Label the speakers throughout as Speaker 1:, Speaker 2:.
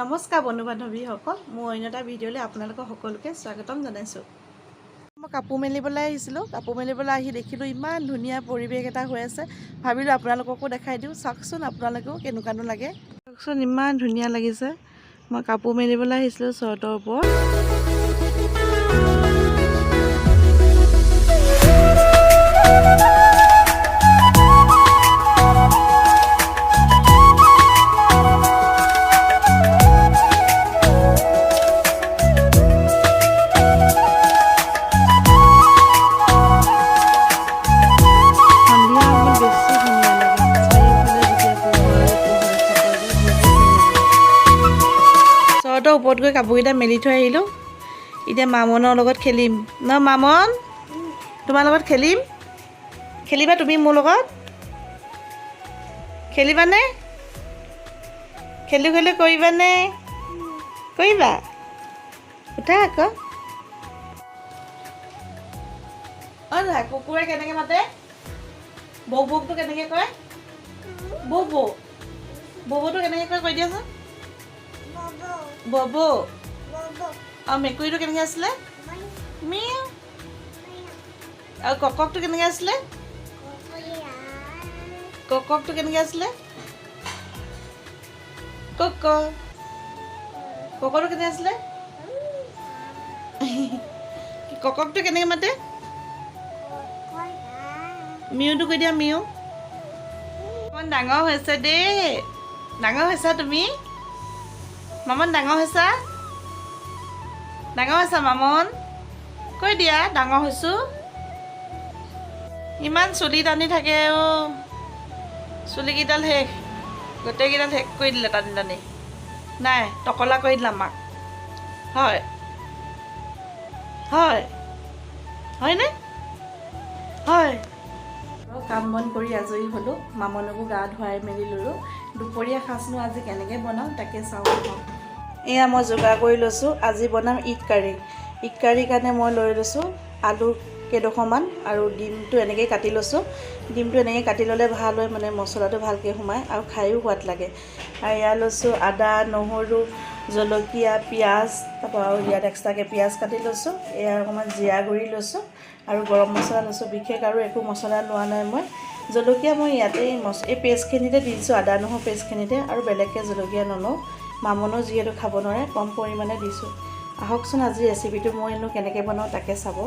Speaker 1: নমস্কাৰ বন্ধু বান্ধৱীসকল, মোৰ অন্য এটা ভিডিঅ'লৈ আপোনালোকক সকলোকে স্বাগতম জনাইছোঁ। মই কাপোৰ মেলিবলৈ আহিছিলোঁ। কাপোৰ মেলিবলৈ আহি দেখিলোঁ ইমান ধুনীয়া পৰিৱেশ এটা হৈ আছে। ভাবিলোঁ আপোনালোককো দেখাই দিওঁ, চাওকচোন আপোনালোকেও কেনেকুৱানো লাগে। চাওকচোন ইমান ধুনীয়া লাগিছে। মই কাপোৰ মেলিবলৈ আহিছিলোঁ চৰ্টৰ ওপৰত। ওপৰত গৈ কাপোৰকেইটা মেলি থৈ আহিলোঁ। এতিয়া মামনৰ লগত খেলিম ন? মামন, তোমাৰ লগত খেলিম। খেলিবা তুমি মোৰ লগত? খেলিবানে? খেলি কৰিবানে? কৰিবা? উঠা আকৌ। অ' কুকুৰে কেনেকৈ মাতে? বৌ বৌকটো কেনেকৈ কয়? বৌ বৌ বৌটো কেনেকৈ কয় কৈ দিয়াচোন। ববো। আৰু মেকুৰীটো কেনেকৈ আছিলে? মিউ। আৰু কককটো কেনেকৈ আছিলে? কককটো কেনেকৈ আছিলে? কক। ককটো কেনেকৈ আছিলে? কককটো কেনেকৈ মাতে? মিউটো কৈ দিয়া, মিউ। অকণমান ডাঙৰ হৈছে দেই। ডাঙৰ হৈছা তুমি? মামন ডাঙৰ হৈছা? ডাঙৰ হৈছা মামন? কৈ দিয়া ডাঙৰ হৈছোঁ। ইমান চুলি টানি থাকে অ'। চুলিকেইডাল শেষ, গোটেইকেইডাল শেষ কৰি দিলে টানি টানি। নাই, টকলা কৰি দিলাম মাক। হয় হয় হয়নে? হয়। কাম বন কৰি আজৰি হ'লোঁ। মামনকো গা ধুৱাই মেলি ল'লোঁ। দুপৰীয়া সাজনো আজি কেনেকৈ বনাওঁ তাকে চাওঁ। এয়া মই যোগাৰ কৰি লৈছোঁ। আজি বনাম ইগ কাৰী। ইগ কাৰীৰ কাৰণে মই লৈ লৈছোঁ আলু কেইডোখৰমান আৰু ডিমটো এনেকৈ কাটি লৈছোঁ। ডিমটো এনেকৈ কাটি ল'লে ভাল হয়, মানে মছলাটো ভালকৈ সোমায় আৰু খায়ো সোৱাদ লাগে। আৰু এয়া লৈছোঁ আদা, নহৰু, জলকীয়া, পিঁয়াজ, তাৰপৰা আৰু ইয়াত এক্সট্ৰাকৈ পিঁয়াজ কাটি লৈছোঁ। এয়া অকণমান জিৰা গুড়ি লৈছোঁ আৰু গৰম মছলা লৈছোঁ। বিশেষ আৰু একো মছলা লোৱা নাই মই। জলকীয়া মই ইয়াতেই এই পেষ্টখিনিতে দি দিছোঁ, আদা নহৰু পেষ্টখিনিতে, আৰু বেলেগকৈ জলকীয়া নলওঁ। মামনো যিহেতু খাব নোৱাৰে, কম পৰিমাণে দিছোঁ। আহকচোন আজি ৰেচিপিটো মইনো কেনেকৈ বনাওঁ তাকে চাব।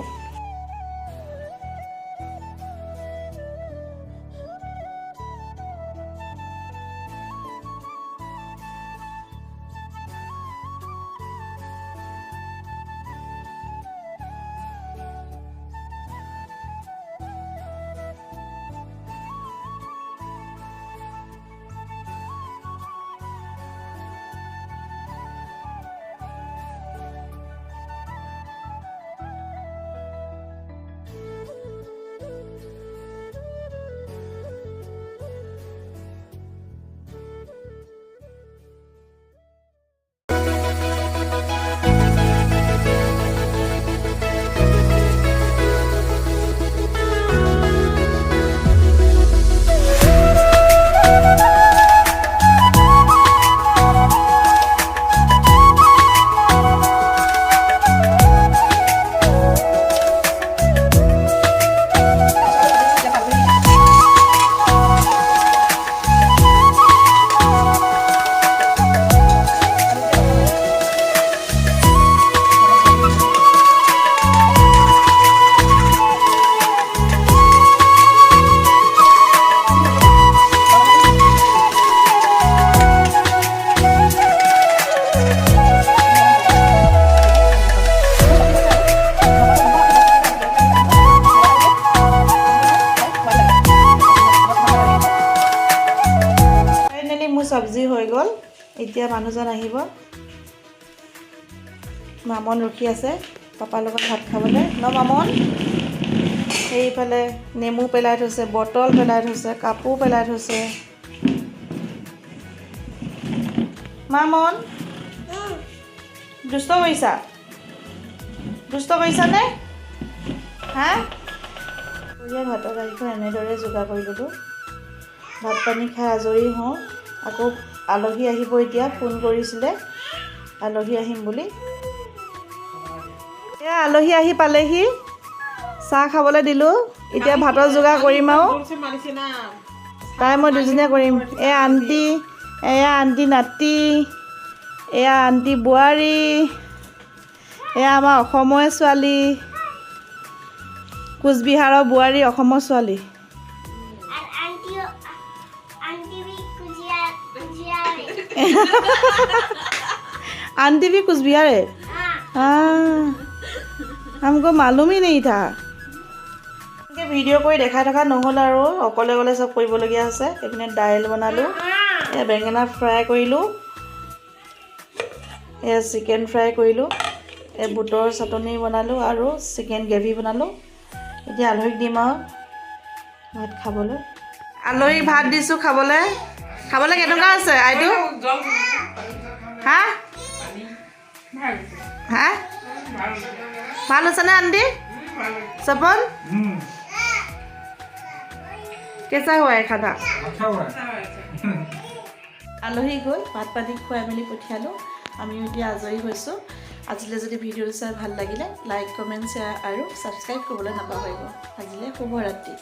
Speaker 1: চব্জি হৈ গ'ল। এতিয়া মানুহজন আহিব। মামন ৰখি আছে পাপাৰ লগত ভাত খাবলৈ ন? মামন সেইফালে নেমু পেলাই থৈছে, বটল পেলাই থৈছে, কাপোৰ পেলাই থৈছে। মামন দুষ্ট কৰিছা? দুষ্ট কৰিছানে? হা? ভাতৰ গাড়ীখন এনেদৰে যোগাৰ কৰি ল'লোঁ। ভাত পানী খাই আজৰি হওঁ। আকৌ আলহী আহিব এতিয়া ফোন কৰিছিলে আলহী আহিম বুলি এ আলহী আহি পালেহি চাহ খাবলৈ দিলোঁ এতিয়া ভাতৰ যোগাৰ কৰিম আৰু তাই মই দুজনীয়ে কৰিম এয়া আণ্টি নাতি এয়া আণ্টি বোৱাৰী এয়া আমাৰ অসমৰে ছোৱালী কোচবিহাৰৰ বোৱাৰী অসমৰ ছোৱালী आंटी भी कुछ बिहार है हमको मालूम ही नहीं था ভিডিঅ' কৰি দেখাই থকা নহ'ল আৰু অকলে অকলে চব কৰিবলগীয়া আছে এইপিনে দাইল বনালোঁ বেঙেনা ফ্ৰাই কৰিলোঁ চিকেন ফ্ৰাই কৰিলোঁ বুটৰ চাটনি বনালোঁ আৰু চিকেন গ্ৰেভি বনালোঁ এতিয়া আলহীক দিম আৰু ভাত খাবলৈ আলহীক ভাত দিছোঁ খাবলৈ কেনেকুৱা আছে আইটো হা হা ভাল হৈছেনে আণ্টি सपन कैसा हुआ है खाना আলহী গ'ল ভাত পানী খুৱাই মেলি পঠিয়ালোঁ আমিও এতিয়া আজৰি হৈছোঁ আজিলৈ যদি ভিডিঅ'টো চাই ভাল লাগিলে লাইক কমেণ্ট শ্বেয়াৰ আৰু ছাবস্ক্ৰাইব কৰিবলৈ নাপাহৰিব আজিলৈ শুভৰাত্ৰি